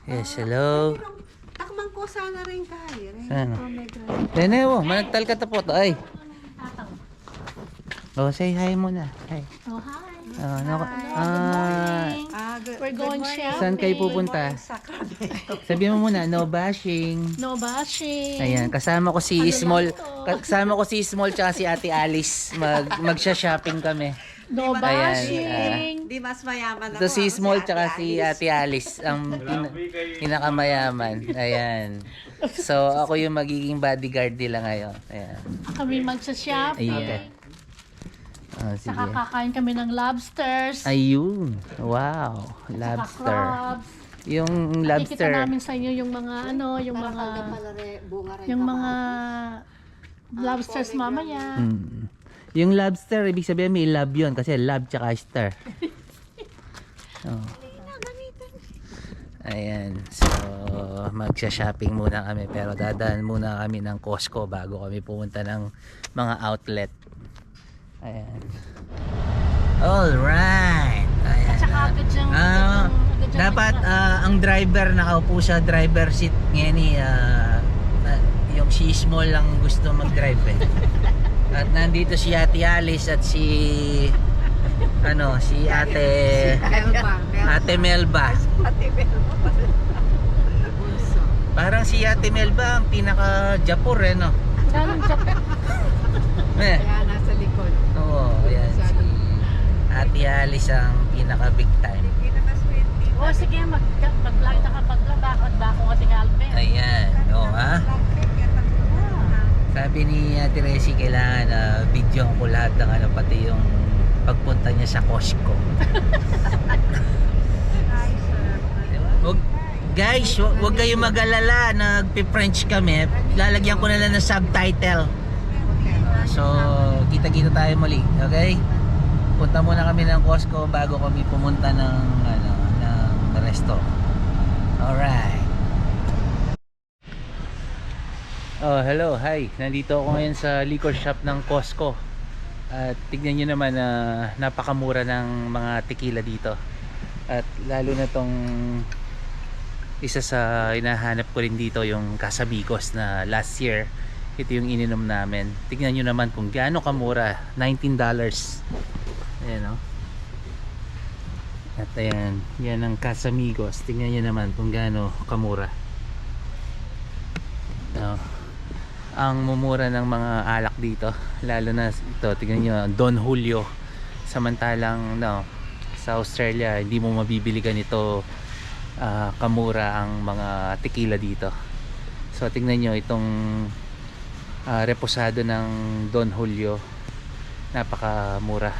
Yes, hello. Takman ko sana rin kaya. Ano? Oh my God. Nene mo, managtal ka tapos. Ay. Oh, say hi muna. Hi. Oh, hi. We're going shopping. Saan kayo pupunta? Sabi mo muna, no bashing. No bashing. Ayan, kasama ko si Ano Small. lang to? Kasama ko si Small tsaka si Ate Alice. Magsha-shopping kami. No bashing. Di mas mayaman ako. Ito si ako, Small Ate tsaka si Alice. Ate Alice. Ang pinakamayaman. Ayan. So, ako yung magiging bodyguard nila ngayon. Ayan. Kami magsa-shopping. Ayan. Oh, sige. Saka kakain kami ng lobsters. Ayun. Wow. Saka Lobster. crabs. Yung Ikita lobster. namin sa inyo yung mga yung mga lobsters mamaya. Mm. Yung lobster, ibig sabihin may love yun kasi love tsaka star. Oh. Ayan. So, magsha-shopping muna kami pero dadaan muna kami ng Costco bago kami pumunta ng mga outlet. Ayan. Alright. Ayan. At saka agad siyang Dapat ang driver nakaupo sa driver seat ngayon yung si Small lang gusto mag-drive eh. At nandito si Ate Alice at si si Ate Melba. Ate Melba. Parang si Ate Melba ang pinaka-japor no. Ganun siya. Eh. Kaya nasa likod. Oo, ayan si Ate Alice ang pinaka-big time. O sige, mag-vlog na kapag bako kasi Alvin. Ayan, ha? Sabi ni Ate Resi kailangan video ko lahat ng pati yung pagpunta niya sa Costco. Guys, wag kayong mag-alala, nagpi-French kami. Lalagyan ko na lang ng subtitle. So, kita-kita tayo muli, okay? Punta muna kami ng Costco bago kami pumunta ng resto. Alright. Oh, hello, hi. Nandito ako ngayon sa liquor shop ng Costco. At tignan nyo naman na napakamura ng mga tequila dito. At lalo na tong isa sa hinahanap ko rin dito, yung Casamigos na last year. Ito yung ininom namin. Tignan nyo naman kung gaano kamura. $19. Ayan o. At ayan, yan ang Casamigos. Tingnan nyo naman kung gaano kamura. Ang mumura ng mga alak dito, lalo na ito, tingnan nyo, Don Julio. Samantalang sa Australia, hindi mo mabibili ganito kamura ang mga tequila dito. So tingnan nyo itong reposado ng Don Julio, napakamura.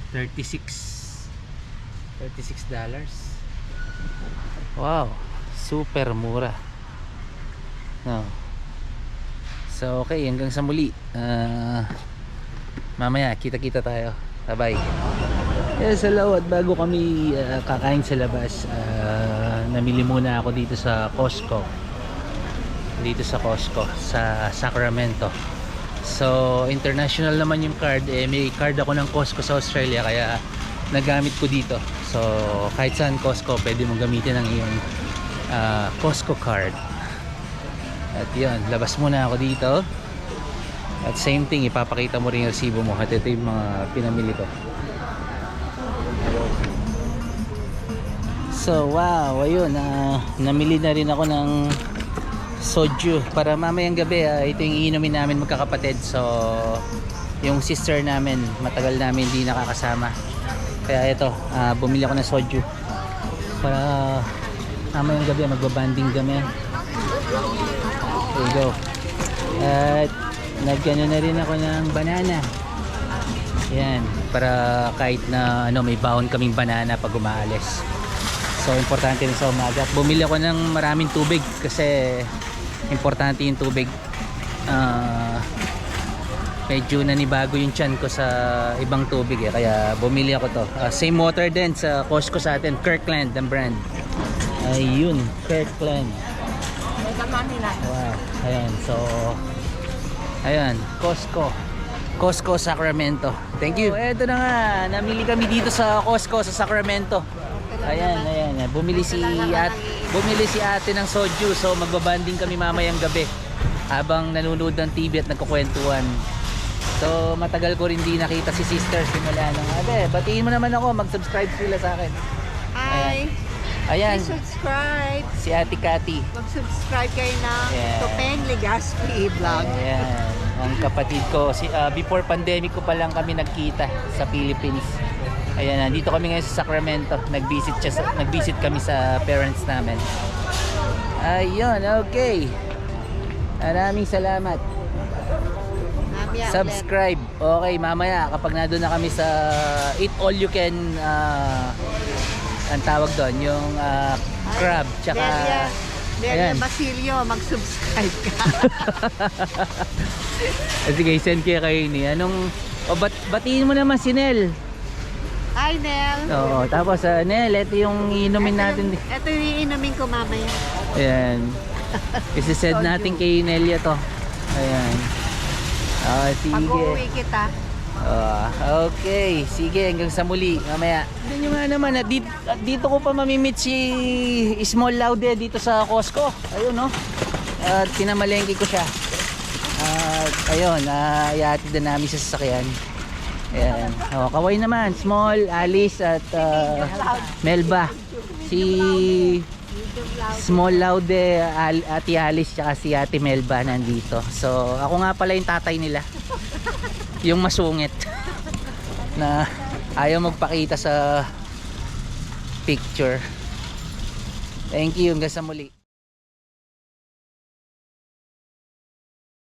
$36. Wow, super mura. So okay, hanggang sa muli. Mamaya kita-kita tayo. Bye-bye. Yes, hello. At bago kami kakain sa labas, namili muna ako dito sa Costco. Dito sa Costco sa Sacramento. So international naman yung card, may card ako ng Costco sa Australia kaya nagamit ko dito. So kahit saan Costco pwede mong gamitin ang iyong Costco card. At yun, labas muna ako dito. At same thing, ipapakita mo rin yung resibo mo. At ito yung mga pinamili ko. So wow, ayun, namili na rin ako ng soju para mamayang gabi. Ito yung iinumin namin magkakapatid. So yung sister namin, matagal namin hindi nakakasama, kaya ito, bumili ako ng soju para mamayang gabi magbabanding kami. There you go. At nagano na rin ako ng banana. Yan, para kahit na may baon kaming banana pag umaalis. So importante rin sa umaga. Bumili ako ng maraming tubig kasi importante yung tubig. Medyo nanibago yung tiyan ko sa ibang tubig kaya bumili ako to. Same water din sa Costco sa atin, Kirkland ang brand. Ayun, Kirkland. Wow, ayan. So ayan, Costco Sacramento. Thank you. Eto na nga, namili kami dito sa Costco sa Sacramento. Ayan. Bumili si ate ng soju. So magbabanding kami mamayang gabi habang nanonood ng TV at nagkukwentuhan. So matagal ko rin di nakita si sister simula nung batiin mo naman ako, mag-subscribe sila sa akin. Hi! Ayan, Please subscribe. si Ate Cathy. Mag-subscribe kayo ng Yeah. Topeng Legaspi Vlog. Ayan, ang kapatid ko. Before pandemic ko pa lang kami nagkita sa Philippines. Ayan, nandito kami ngayon sa Sacramento. Nag-visit kami sa parents namin. Ayun, okay. Maraming salamat. Mamaya ulit. Subscribe. Okay, mamaya kapag nandun na kami sa Eat All You Can, ang tawag doon, yung crab, tsaka... Delia Ayan. Basilio, mag-subscribe ka. Sige, send kayo ni. Batiin mo naman si Nel. Hi, Nel. Oo, tapos Nel, ito yung inumin natin. Ito yung iinumin ko mamaya. Ayan. Isisend natin kay Nelia to. Ayan. Sige. Pag-uwi kita. Okay, sige, hanggang sa muli. Mamaya. Tignan nyo nga naman, dito ko pa mamimit si Small Laude dito sa Costco. Ayun, no? At pinamalengke ko siya. Ayun, iatid na namin sa sasakyan. Ayan. Kaway naman, Small, Alice at Melba. Si Small Laude, Ate Alice, tsaka si Ate Melba nandito. So, ako nga pala yung tatay nila. Yung masungit na ayaw magpakita sa picture. Thank you, hanggang sa muli.